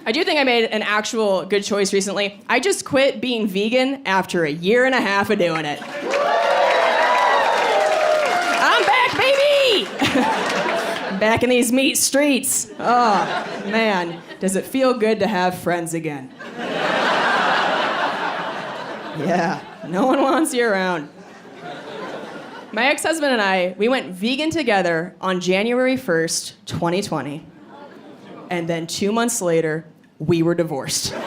I do think I made an actual good choice recently. I just quit being vegan after a year and a half of doing it. I'm back, baby! Back in these meat streets. Oh, man, does it feel good to have friends again? Yeah, no one wants you around. My ex-husband and I, we went vegan together on January 1st, 2020. And then 2 months later, we were divorced. Am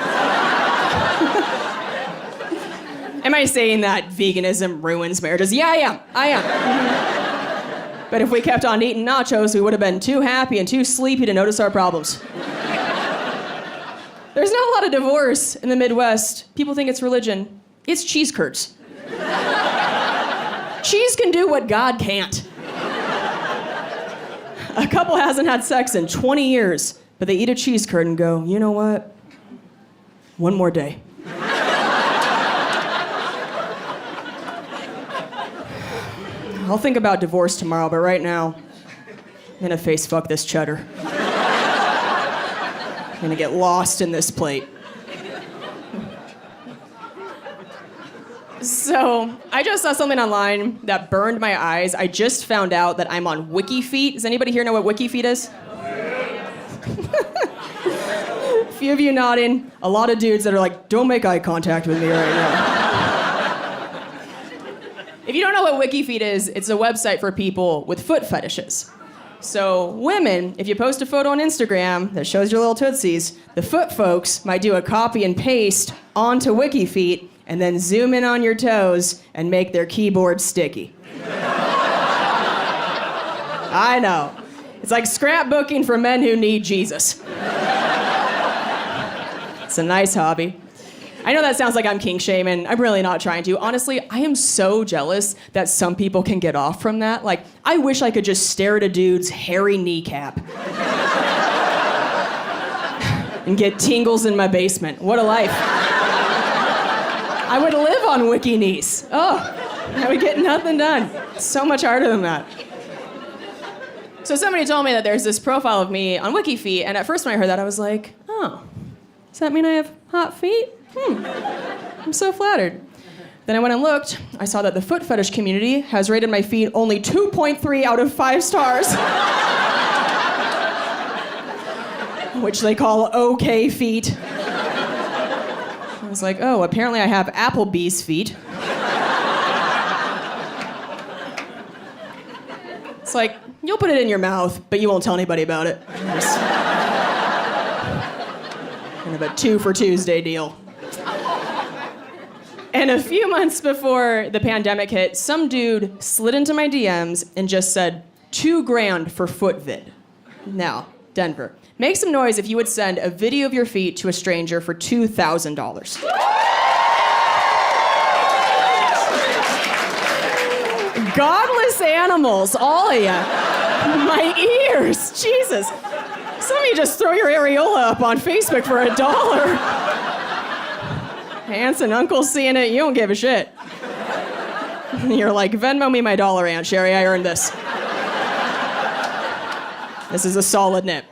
I saying that veganism ruins marriages? Yeah, I am. But if we kept on eating nachos, we would have been too happy and too sleepy to notice our problems. There's not a lot of divorce in the Midwest. People think it's religion. It's cheese curds. Cheese can do what God can't. A couple hasn't had sex in 20 years, but they eat a cheese curd and go, you know what? One more day. I'll think about divorce tomorrow, but right now, I'm gonna face fuck this cheddar. I'm gonna get lost in this plate. So, I just saw something online that burned my eyes. I just found out that I'm on WikiFeet. Does anybody here know what WikiFeet is? A few of you nodding. A lot of dudes that are like, don't make eye contact with me right now. If you don't know what WikiFeet is, it's a website for people with foot fetishes. So, women, if you post a photo on Instagram that shows your little tootsies, the foot folks might do a copy and paste onto WikiFeet and then zoom in on your toes and make their keyboard sticky. I know. It's like scrapbooking for men who need Jesus. It's a nice hobby. I know that sounds like I'm kink shaming. I'm really not trying to. Honestly, I am so jealous that some people can get off from that. Like, I wish I could just stare at a dude's hairy kneecap and get tingles in my basement. What a life. I would live on Wiki knees. Oh, I would get nothing done. So much harder than that. So somebody told me that there's this profile of me on WikiFeet, and at first when I heard that, I was like, oh, does that mean I have hot feet? I'm so flattered. Then I went and looked. I saw that the foot fetish community has rated my feet only 2.3 out of 5 stars. Which they call okay feet. I was like, oh, apparently I have Applebee's feet. It's like, you'll put it in your mouth, but you won't tell anybody about it. Just kind of a 2 for Tuesday deal. And a few months before the pandemic hit, some dude slid into my DMs and just said, $2,000 for foot vid. Now, Denver, make some noise if you would send a video of your feet to a stranger for $2,000. Godless animals, all of ya. My ears, Jesus. Some of you just throw your areola up on Facebook for $1. Aunts and uncles seeing it, you don't give a shit. You're like, Venmo me my $1, Aunt Sherry, I earned this. This is a solid nip.